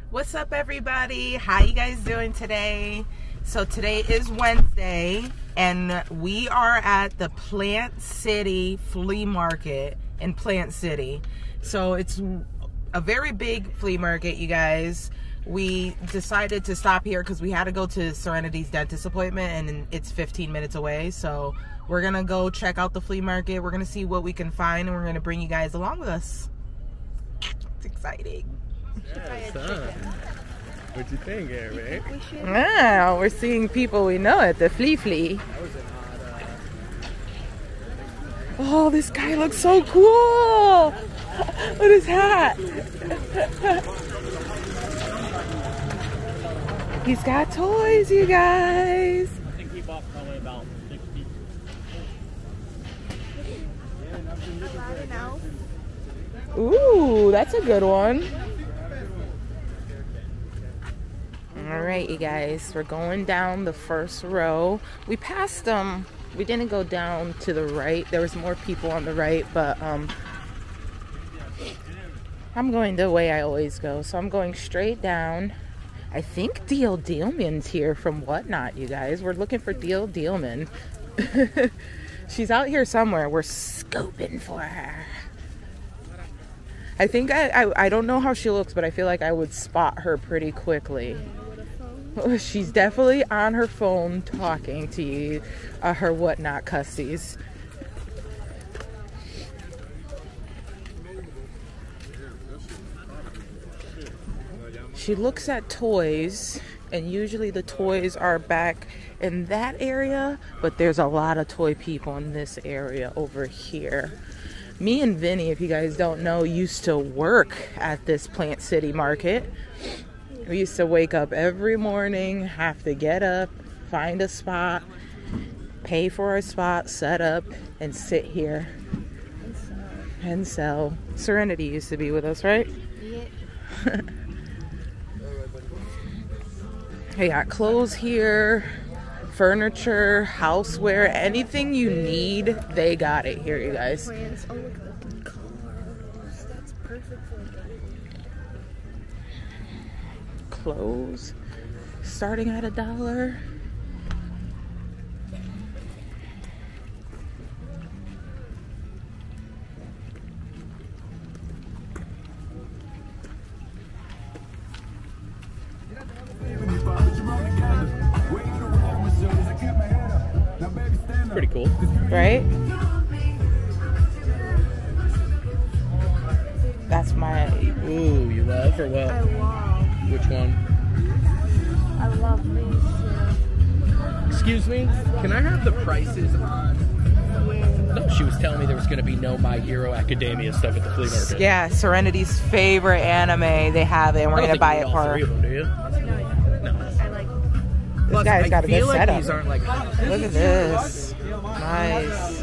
What's up, everybody? How you guys doing today? So today is Wednesday and we are at the Plant City Flea Market in Plant City. So it's a very big flea market, you guys. We decided to stop here because we had to go to Serenity's dentist appointment and it's 15 minutes away. So we're gonna go check out the flea market. We're gonna see what we can find and we're gonna bring you guys along with us. It's exciting. Yeah, what'd you think, Eric? Wow, we're seeing people we know at the Flea. Oh, this guy looks so cool! Look at his hat! He's got toys, you guys! I think he bought probably about 60. Ooh, that's a good one. All right, you guys, we're going down the first row. We passed them. We didn't go down to the right. There was more people on the right, but I'm going the way I always go. So I'm going straight down. I think Deal Dealman's here from Whatnot, you guys. We're looking for Deal Dealman. She's out here somewhere. We're scoping for her. I think I don't know how she looks, but I feel like I would spot her pretty quickly. She's definitely on her phone talking to you, her Whatnot cussies. She looks at toys, and usually the toys are back in that area, but there's a lot of toy people in this area over here. Me and Vinny, if you guys don't know, used to work at this Plant City market. We used to wake up every morning, have to get up, find a spot, pay for a spot, set up, and sit here and sell. Serenity used to be with us, right? Yeah. They got clothes here, furniture, houseware, anything you need, they got it here, you guys. Oh, look at the cars. That's perfect for me. Clothes starting at $1. Pretty cool, right? That's my... Ooh, you love or what? I love. Which one? I love these. Excuse me, can I have the prices on? No, she was telling me there was going to be no My Hero Academia stuff at the flea market. Yeah, Serenity's favorite anime. They have it, and we're going to buy it for her. Do you? No. I like. This guy's got a good like setup. These aren't like. Look at this. Nice.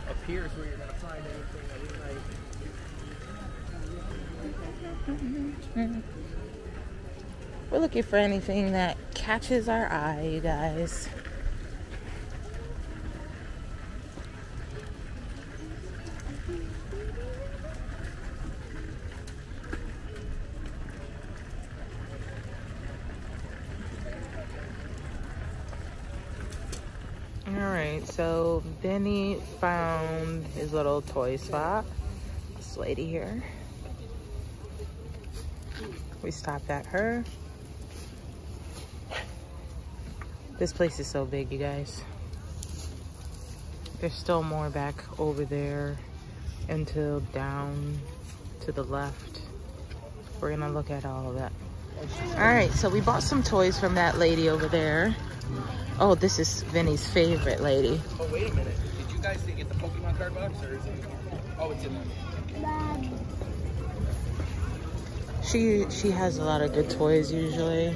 Up here is where you're going to find anything that we like. We're looking for anything that catches our eye, you guys. Alright, so Benny found his little toy spot. This lady here. We stopped at her. This place is so big, you guys. There's still more back over there until down to the left. We're gonna look at all of that. All right, so we bought some toys from that lady over there. Oh, this is Vinny's favorite lady. Oh, wait a minute. Did you guys get the Pokemon card box or is it? Oh, it's in there. She has a lot of good toys usually.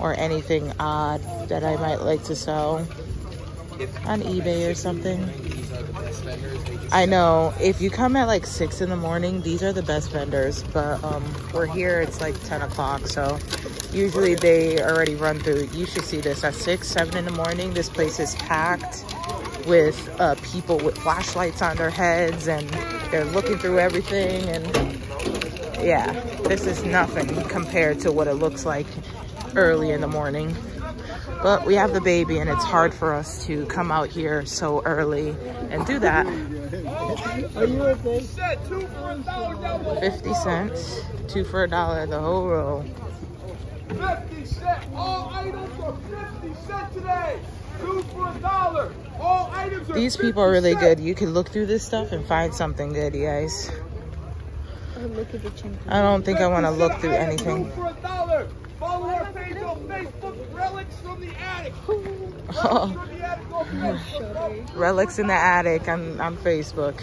Or anything odd that I might like to sell on eBay or something. I know, if you come at like 6 in the morning, these are the best vendors, but we're here, it's like 10 o'clock, so usually they already run through. You should see this at 6, 7 in the morning. This place is packed. with people with flashlights on their heads, and they're looking through everything. And yeah, this is nothing compared to what it looks like early in the morning. But we have the baby, and it's hard for us to come out here so early and do that. 50 cents, 2 for $1, the whole row. 50 cents. All items are 50 cents today. 2 for $1. All items are These people are really good. You can look through this stuff and find something good, you guys. Look at the chimpanzee. I don't think I want to look through anything. 2 for $1. Follow our page on Facebook, Relics from the Attic. Relics in the Attic on Facebook.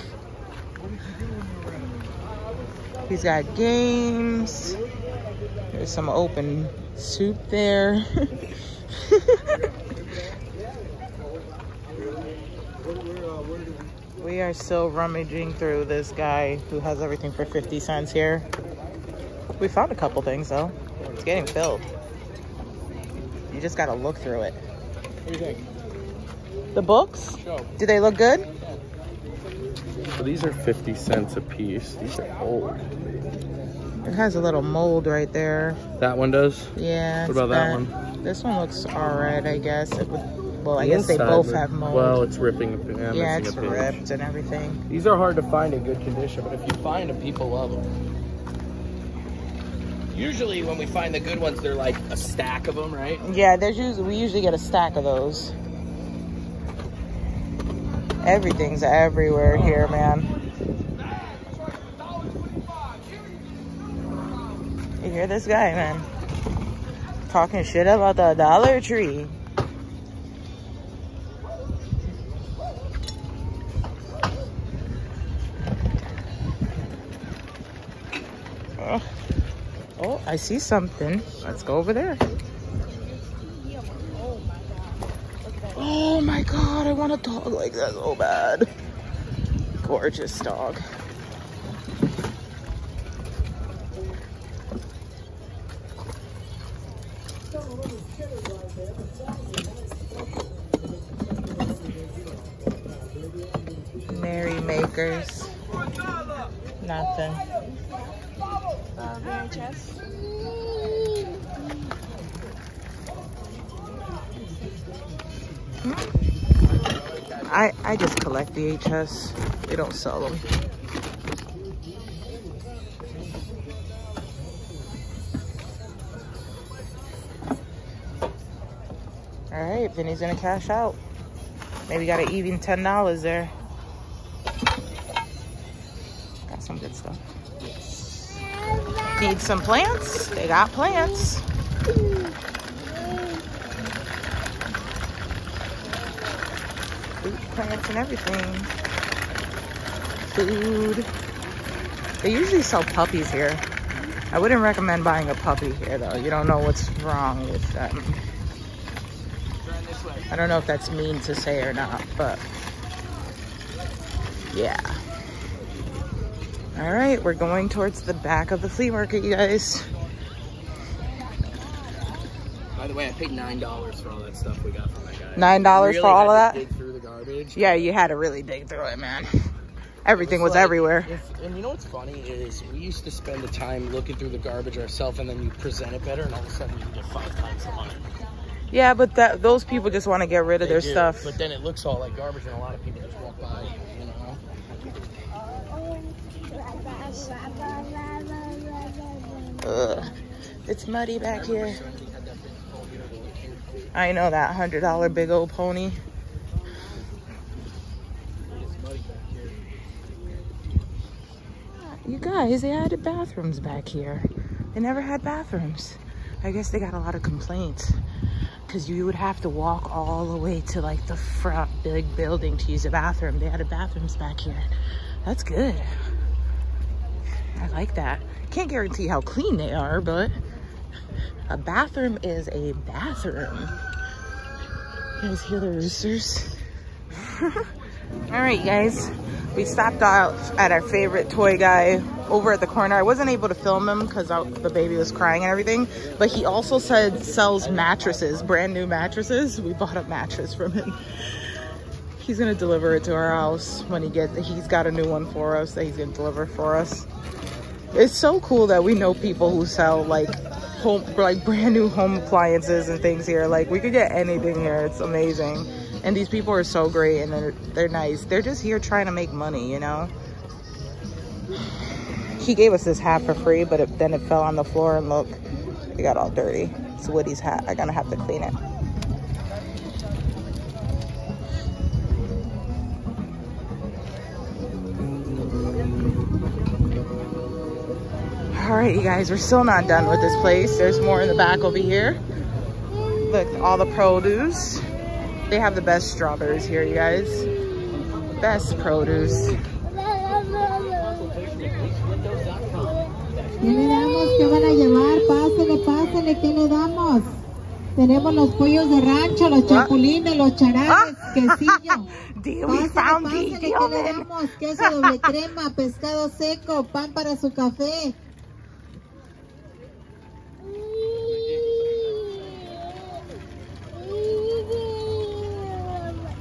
He's got games. There's some open soup there. We are still rummaging through this guy who has everything for 50 cents here. We found a couple things though. It's getting filled. You just gotta look through it. What do you think? The books? Show. Do they look good? So these are 50 cents a piece. These are old. It has a little mold right there. That one does? Yeah. What about that one? This one looks alright, I guess. Well, I guess they both have mold. Well, it's ripping. Yeah, it's ripped and everything. These are hard to find in good condition, but if you find them, people love them. Usually when we find the good ones, they're like a stack of them, right? Yeah, we usually get a stack of those. Everything's everywhere here, man. You hear this guy, man? Talking shit about the Dollar Tree. Oh, I see something. Let's go over there. Oh my God, I want a dog like that so bad. Gorgeous dog. Merry Makers. Nothing. VHS. I just collect VHS. They don't sell them. All right, Vinny's gonna cash out. Maybe got an even $10 there. Got some good stuff. Need some plants? They got plants. Fruit, plants, and everything. Food. They usually sell puppies here. I wouldn't recommend buying a puppy here though. You don't know what's wrong with them. I don't know if that's mean to say or not, but yeah. All right, we're going towards the back of the flea market, you guys. By the way, I paid $9 for all that stuff we got from that guy. $9 really for all of that? Dig through the garbage. Yeah, you had to really dig through it, man. Everything was everywhere. And you know what's funny is we used to spend the time looking through the garbage ourselves, and then you present it better, and all of a sudden you get 5 times the money. Yeah, but those people just want to get rid of their stuff. But then it looks all like garbage, and a lot of people just walk by, you know. Ugh. It's muddy back here. I know that $100 big old pony. You guys, they added bathrooms back here. They never had bathrooms. I guess they got a lot of complaints because you would have to walk all the way to like the front big building to use a bathroom. They added bathrooms back here. That's good. I like that. Can't guarantee how clean they are, but a bathroom is a bathroom. You guys hear the roosters? All right, guys. We stopped out at our favorite toy guy over at the corner. I wasn't able to film him because the baby was crying and everything, but he also said sells mattresses, brand new mattresses. We bought a mattress from him. he's gonna deliver it to our house when he's got a new one for us that he's gonna deliver for us. It's so cool that we know people who sell like brand new home appliances and things here. Like we could get anything here. It's amazing. And these people are so great and they're nice. They're just here trying to make money, you know? He gave us this hat for free, but then it fell on the floor and look, it got all dirty. It's Woody's hat. I'm gonna have to clean it. All right, you guys, we're still not done with this place. There's more in the back over here. Look, all the produce. They have the best strawberries here, you guys. Best produce. ¿Qué le damos? ¿Qué van a llevar? Pásale, pásale, ¿qué le damos? Tenemos los pollos de rancho, los chapulines, los charales, quesillo. We found pásale, ¿qué le damos? Queso doble crema, pescado seco, pan para su café.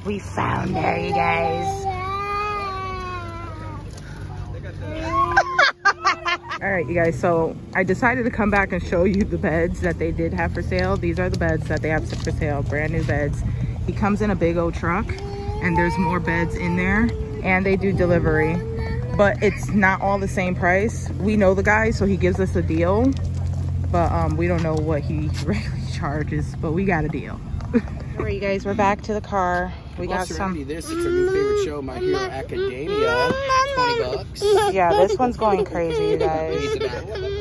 We found her, you guys. All right, you guys, so I decided to come back and show you the beds that they did have for sale. These are the beds that they have for sale, brand new beds. He comes in a big old truck and there's more beds in there and they do delivery, but it's not all the same price. We know the guy, so he gives us a deal, but we don't know what he regularly charges, but we got a deal. All right, you guys, we're back to the car. We got some. This, it's our new favorite show, My Hero Academia. $20. Yeah, this one's going crazy, you guys.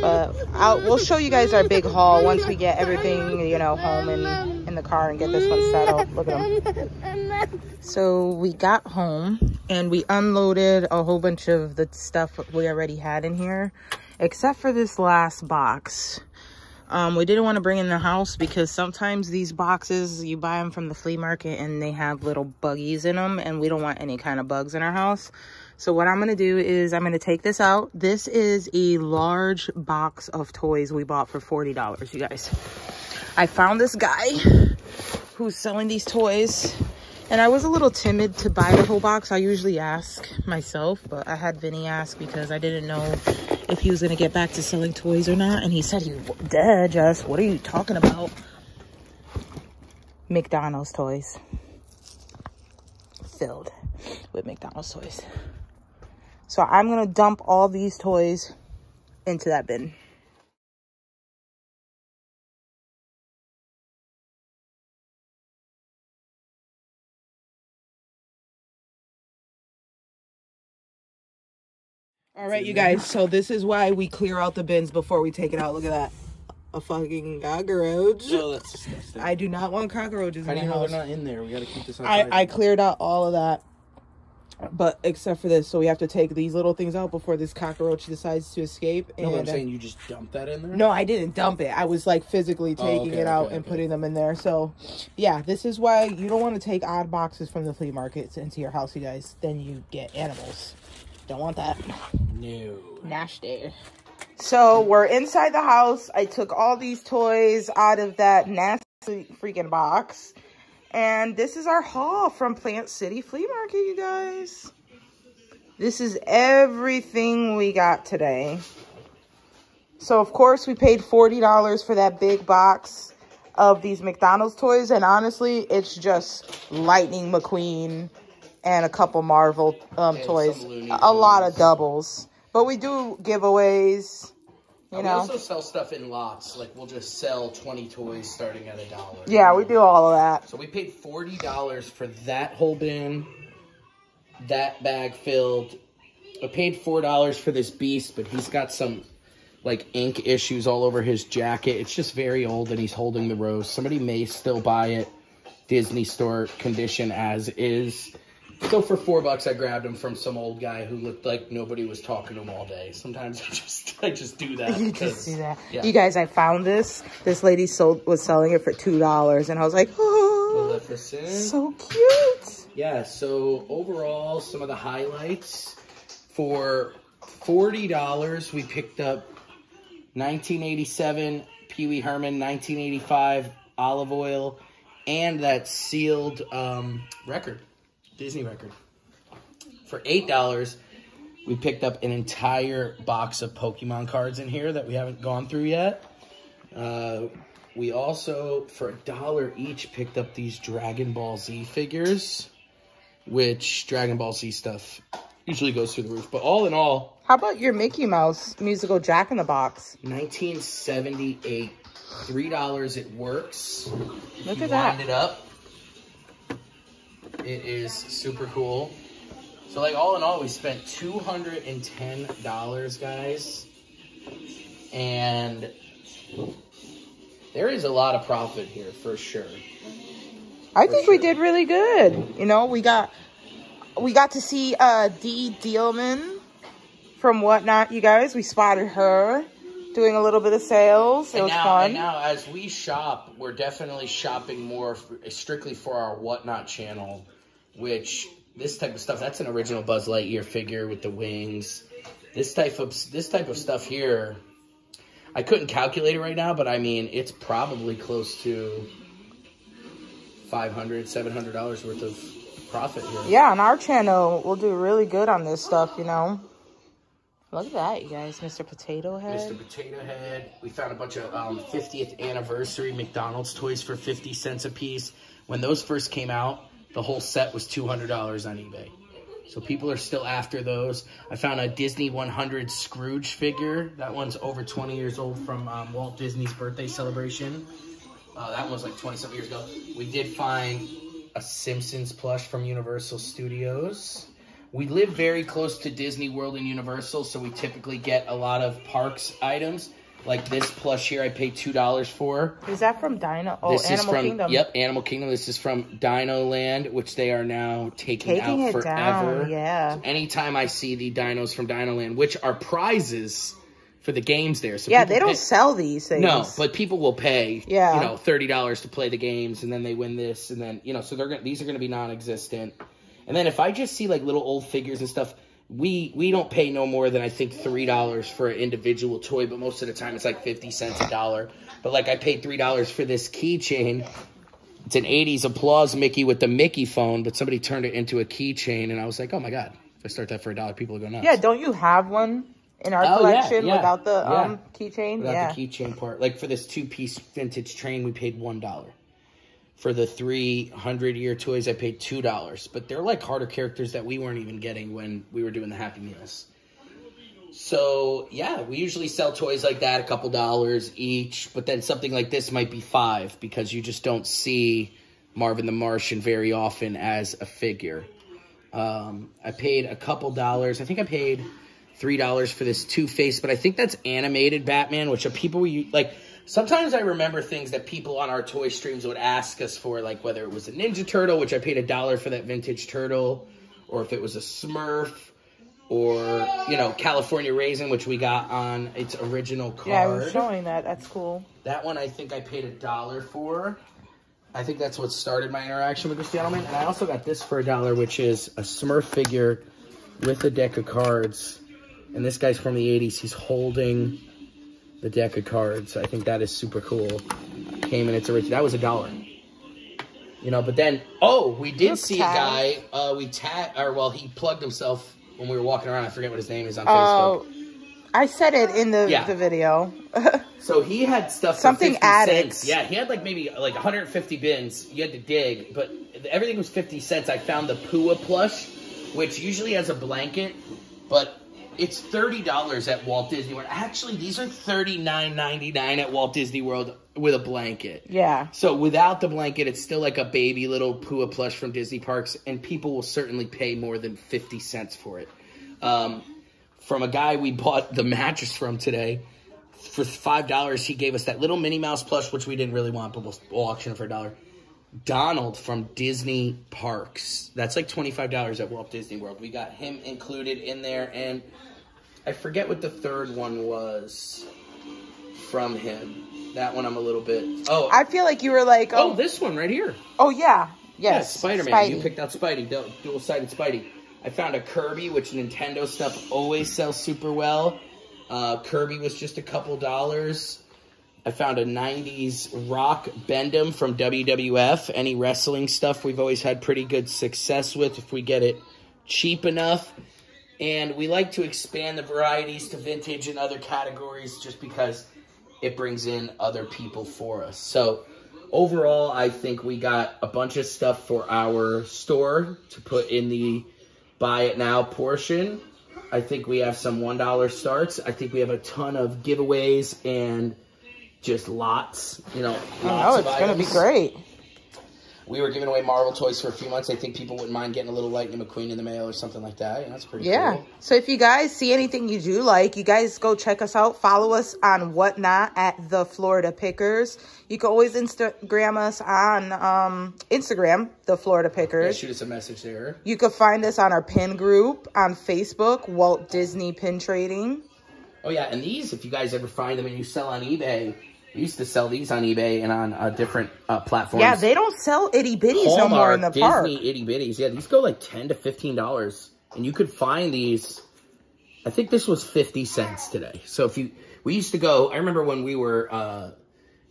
But we'll show you guys our big haul once we get everything, you know, home and in the car and get this one settled. Look at them. So we got home and we unloaded a whole bunch of the stuff we already had in here, except for this last box. We didn't want to bring in the house because sometimes these boxes, you buy them from the flea market and they have little buggies in them and we don't want any kind of bugs in our house. So what I'm going to do is I'm going to take this out. This is a large box of toys we bought for $40, you guys. I found this guy who's selling these toys and I was a little timid to buy the whole box. I usually ask myself, but I had Vinny ask because I didn't know if he was going to get back to selling toys or not. And he said, "Duh, Jess, what are you talking about?" McDonald's toys. Filled with McDonald's toys. So I'm going to dump all these toys into that bin. All right, you guys, so this is why we clear out the bins before we take it out. Look at that. A fucking cockroach. Oh, that's disgusting. I do not want cockroaches in my house. How do you know they're not in there? We got to keep this outside. I cleared out all of that, but except for this. So we have to take these little things out before this cockroach decides to escape. No, I'm saying you just dump that in there? No, I didn't dump it. I was like physically taking it out and putting them in there. So yeah, this is why you don't want to take odd boxes from the flea markets into your house, you guys. Then you get animals. Don't want that. No. Nasty. So we're inside the house. I took all these toys out of that nasty freaking box. And this is our haul from Plant City Flea Market, you guys. This is everything we got today. So, of course, we paid $40 for that big box of these McDonald's toys. And honestly, it's just Lightning McQueen and a couple Marvel toys. A lot of doubles. But we do giveaways, you know. We also sell stuff in lots. Like, we'll just sell 20 toys starting at $1. Yeah, we do all of that. So we paid $40 for that whole bin, that bag filled. I paid $4 for this beast, but he's got some, like, ink issues all over his jacket. It's just very old, and he's holding the rose. Somebody may still buy it Disney store condition as is. So for $4, I grabbed him from some old guy who looked like nobody was talking to him all day. Sometimes I just do that. You just do that. Yeah. You guys, I found this. This lady was selling it for $2, and I was like, oh, so cute. Yeah. So overall, some of the highlights for $40, we picked up 1987 Pee Wee Herman, 1985 Olive Oil, and that sealed record. Disney record. For $8, we picked up an entire box of Pokemon cards in here that we haven't gone through yet. We also, for $1 each, picked up these Dragon Ball Z figures, which Dragon Ball Z stuff usually goes through the roof. But all in all... How about your Mickey Mouse musical Jack in the Box? 1978. $3, it works. Look at that. Wind it up. It is super cool. So, like, all in all, we spent $210, guys. And there is a lot of profit here, for sure. I think we did really good. You know, we got to see Dee Dealman from Whatnot, you guys. We spotted her doing a little bit of sales. It was fun. And now, as we shop, we're definitely shopping more strictly for our Whatnot channel, which this type of stuff, that's an original Buzz Lightyear figure with the wings. This type of stuff here, I couldn't calculate it right now, but I mean, it's probably close to $500, $700 worth of profit here. Yeah, on our channel, we'll do really good on this stuff, you know. Look at that, you guys. Mr. Potato Head. Mr. Potato Head. We found a bunch of 50th anniversary McDonald's toys for 50 cents a piece. When those first came out, the whole set was $200 on eBay. So people are still after those. I found a Disney 100 Scrooge figure. That one's over 20 years old from Walt Disney's birthday celebration. That one was like 20-something years ago. We did find a Simpsons plush from Universal Studios. We live very close to Disney World and Universal, so we typically get a lot of parks items. Like this plush here, I paid $2 for. Is that from Dino? Oh, this Animal Kingdom. Yep, Animal Kingdom. This is from Dino Land, which they are now taking out it forever. Down, yeah. So anytime I see the dinos from Dino Land, which are prizes for the games there. So yeah, they don't sell these things. No, but people will pay, yeah, you know, $30 to play the games, and then they win this, and then, you know, so these are going to be non-existent. And then if I just see like little old figures and stuff, we don't pay no more than I think $3 for an individual toy, but most of the time it's like 50 cents, $1. But like I paid $3 for this keychain. It's an 80s applause Mickey with the Mickey phone, but somebody turned it into a keychain, and I was like, oh my God, if I start that for $1, people will go nuts. Yeah, don't you have one in our collection without the keychain? Without the keychain part. Like for this 2-piece vintage train, we paid $1. For the 300-year toys, I paid $2. But they're like harder characters that we weren't even getting when we were doing the Happy Meals. So, yeah, we usually sell toys like that, a couple dollars each. But then something like this might be $5 because you just don't see Marvin the Martian very often as a figure. I paid a couple dollars. I think I paid $3 for this Two-Face, but I think that's animated Batman, which are people like... Sometimes I remember things that people on our toy streams would ask us for, like whether it was a Ninja Turtle, which I paid $1 for that vintage turtle, or if it was a Smurf, or, you know, California Raisin, which we got on its original card. Yeah, I was showing that. That's cool. That one I think I paid $1 for. I think that's what started my interaction with this gentleman. And I also got this for $1, which is a Smurf figure with a deck of cards. And this guy's from the 80s. He's holding the deck of cards. I think that is super cool. Came in its original. That was $1. You know, but then, we did see a guy, he plugged himself when we were walking around. I forget what his name is on Facebook. I said it in the video. So he had stuff Something for 50 addicts. cents. Yeah, he had like maybe like 150 bins. You had to dig, but everything was 50 cents. I found the Pua plush, which usually has a blanket, but it's $30 at Walt Disney World. Actually, these are $39.99 at Walt Disney World with a blanket. Yeah. So without the blanket, it's still like a baby little Pua plush from Disney Parks, and people will certainly pay more than 50 cents for it. From a guy we bought the mattress from today, for $5, he gave us that little Minnie Mouse plush, which we didn't really want, but we'll auction it for $1. Donald from Disney Parks. That's like $25 at Walt Disney World. We got him included in there, and I forget what the third one was from him. That one I'm a little bit... Oh, I feel like you were like... Oh, this one right here. Oh, yeah. Yes. Yeah, Spider-Man. Spidey. You picked out Spidey, dual-sided Spidey. I found a Kirby, which Nintendo stuff always sells super well. Kirby was just a couple dollars. I found a 90s rock bend'em from WWF. Any wrestling stuff we've always had pretty good success with if we get it cheap enough. And we like to expand the varieties to vintage and other categories just because it brings in other people for us. So overall, I think we got a bunch of stuff for our store to put in the buy it now portion. I think we have some $1 starts. I think we have a ton of giveaways and just lots, you know, lots of it's going to be items. great. We were giving away Marvel toys for a few months. I think people wouldn't mind getting a little Lightning McQueen in the mail or something like that. And that's pretty cool. So if you guys see anything you do like, you guys go check us out. Follow us on Whatnot at The Florida Pickers. You can always Instagram us on Instagram, The Florida Pickers. Yeah, shoot us a message there. You can find us on our pin group on Facebook, Walt Disney Pin Trading. Oh, yeah. And these, if you guys ever find them and you sell on eBay, we used to sell these on eBay and on different platforms. Yeah, they don't sell itty bitties no more in the park. Disney itty bitties. Yeah, these go like $10 to $15, and you could find these. I think this was 50 cents today. So if we used to go. I remember when we were,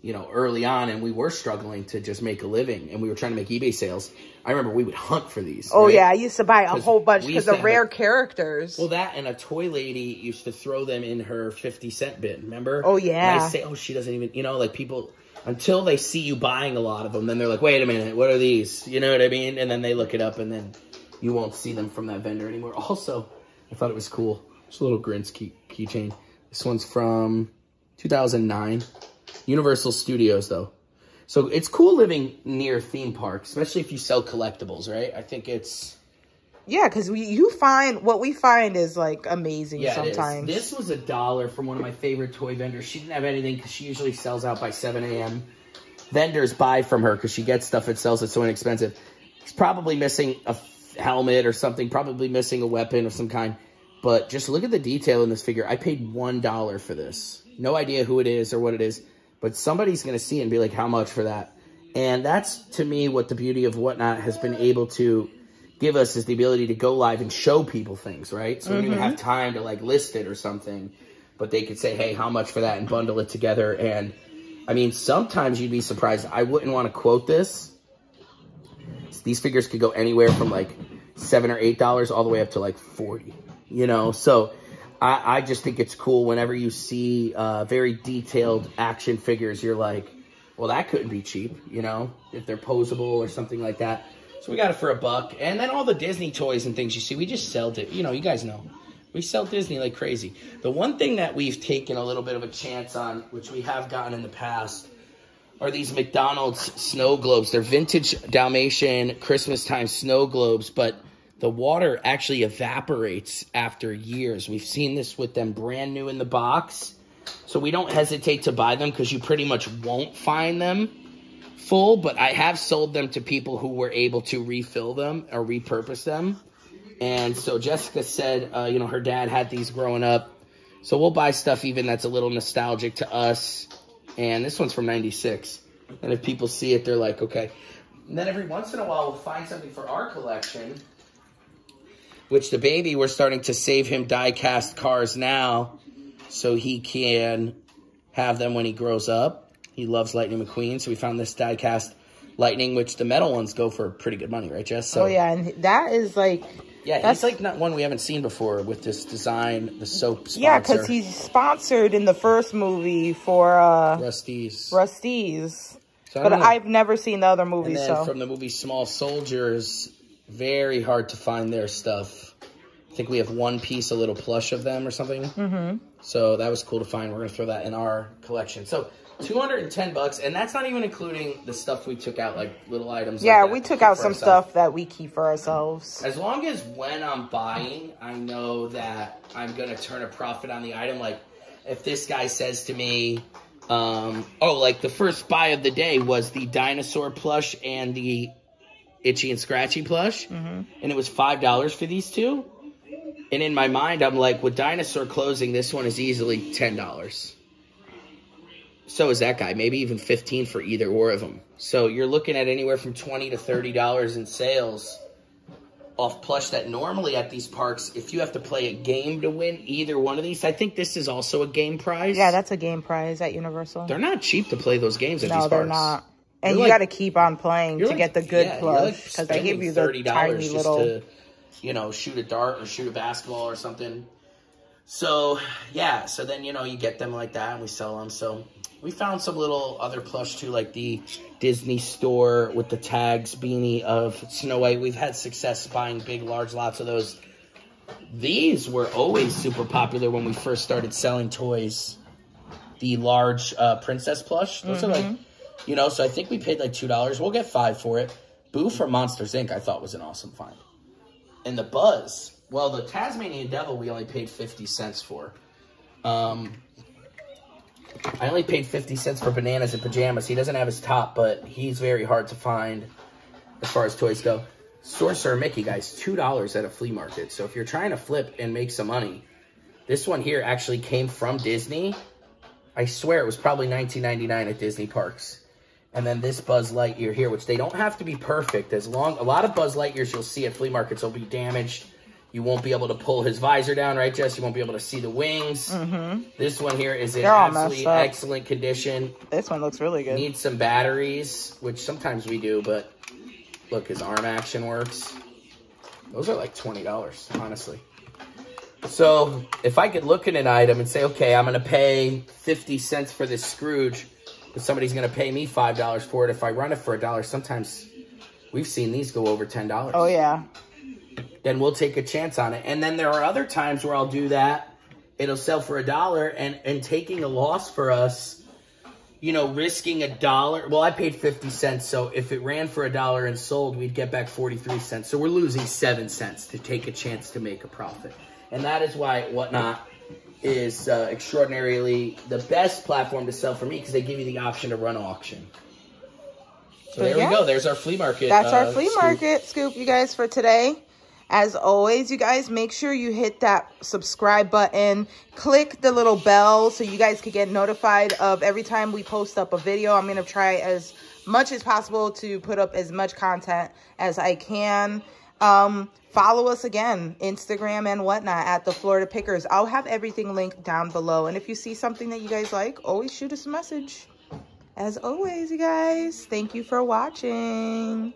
you know, early on, and we were struggling to just make a living, and we were trying to make eBay sales. I remember we would hunt for these. Oh, right? yeah. I used to buy a whole bunch because of rare characters. Well, that and a toy lady used to throw them in her 50-cent bin, remember? Oh, yeah. And I say, oh, she doesn't even, you know, like people, until they see you buying a lot of them, then they're like, wait a minute, what are these? You know what I mean? And then they look it up, and then you won't see them from that vendor anymore. Also, I thought it was cool. It's a little Grinch keychain. This one's from 2009. Universal Studios, though. So it's cool living near theme parks, especially if you sell collectibles, right? I think it's... Yeah, because what we find is, like, amazing sometimes. This was $1 from one of my favorite toy vendors. She didn't have anything because she usually sells out by 7 a.m. Vendors buy from her because she gets stuff and sells it so inexpensive. He's probably missing a helmet or something, probably missing a weapon of some kind. But just look at the detail in this figure. I paid $1 for this. No idea who it is or what it is. But somebody's going to see it and be like, how much for that? And that's, to me, what the beauty of Whatnot has been able to give us is the ability to go live and show people things, right? So we don't even have time to, like, list it or something. But they could say, hey, how much for that? And bundle it together. And, I mean, sometimes you'd be surprised. I wouldn't want to quote this. These figures could go anywhere from, like, $7 or $8 all the way up to, like, $40. You know? So I just think it's cool whenever you see very detailed action figures. You're like, well, that couldn't be cheap, you know, if they're posable or something like that. So we got it for $1. And then all the Disney toys and things you see, we just sell it. You know, you guys know. We sell Disney like crazy. The one thing that we've taken a little bit of a chance on, which we have gotten in the past, are these McDonald's snow globes. They're vintage Dalmatian Christmas time snow globes, but the water actually evaporates after years. We've seen this with them brand new in the box. So we don't hesitate to buy them because you pretty much won't find them full. But I have sold them to people who were able to refill them or repurpose them. And so Jessica said, you know, her dad had these growing up. So we'll buy stuff even that's a little nostalgic to us. And this one's from 96. And if people see it, they're like, okay. And then every once in a while, we'll find something for our collection. Which the baby, we're starting to save him die-cast cars now so he can have them when he grows up. He loves Lightning McQueen, so we found this die-cast Lightning, which the metal ones go for pretty good money, right, Jess? So, oh, yeah, and that is like... Yeah, that's like not one we haven't seen before with this design, the soap sponsor. Yeah, because he's sponsored in the first movie for... Rusty's. So but I've never seen the other movies, and then from the movie Small Soldiers... Very hard to find their stuff. I think we have one piece, a little plush of them or something. So that was cool to find. We're going to throw that in our collection. So $210, and that's not even including the stuff we took out, like little items. Yeah, like we took out some stuff that we keep for ourselves. As long as when I'm buying, I know that I'm going to turn a profit on the item. Like if this guy says to me, oh, like the first buy of the day was the dinosaur plush and the Itchy and Scratchy plush, and it was $5 for these two. And in my mind, I'm like, with dinosaur closing, this one is easily $10. So is that guy, maybe even $15 for either or of them. So you're looking at anywhere from $20 to $30 in sales off plush that normally at these parks, if you have to play a game to win either one of these, I think this is also a game prize. Yeah, that's a game prize at Universal. They're not cheap to play those games at these parks. No, they're not. And you got to keep on playing to get the good plush, because they give you the $30 tiny little. to, you know, shoot a dart or shoot a basketball or something. So yeah, so then, you know, you get them like that and we sell them. So we found some little other plush too, like the Disney store with the tags beanie of Snow White. We've had success buying big, large lots of those. These were always super popular when we first started selling toys. The large princess plush. Those are like, you know, so I think we paid like $2. We'll get $5 for it. Boo from Monsters, Inc. I thought was an awesome find. And the Buzz, well, the Tasmanian Devil we only paid 50 cents for. I only paid 50 cents for Bananas and Pajamas. He doesn't have his top, but he's very hard to find as far as toys go. Sorcerer Mickey, guys, $2 at a flea market. So if you're trying to flip and make some money, this one here actually came from Disney. I swear it was probably $19.99 at Disney parks. And then this Buzz Lightyear here, which they don't have to be perfect. A lot of Buzz Lightyears you'll see at flea markets will be damaged. You won't be able to pull his visor down, right, Jess? You won't be able to see the wings. This one here is in absolutely excellent condition. This one looks really good. Needs some batteries, which sometimes we do, but look, his arm action works. Those are like $20, honestly. So if I could look at an item and say, okay, I'm going to pay 50 cents for this Scrooge, but somebody's going to pay me $5 for it. If I run it for $1, sometimes we've seen these go over $10. Oh, yeah. Then we'll take a chance on it. And then there are other times where I'll do that. It'll sell for $1 and taking a loss for us, you know, risking $1. Well, I paid 50 cents. So if it ran for $1 and sold, we'd get back 43 cents. So we're losing 7 cents to take a chance to make a profit. And that is why Whatnot is extraordinarily the best platform to sell for me, because they give you the option to run auction. So there we go. There's our flea market. That's our flea market scoop, you guys, for today. As always, you guys, make sure you hit that subscribe button. Click the little bell so you guys can get notified of every time we post up a video. I'm going to try as much as possible to put up as much content as I can. Follow us again, Instagram and Whatnot, at the Florida Pickers. I'll have everything linked down below. And if you see something that you guys like, always shoot us a message. As always, you guys, thank you for watching.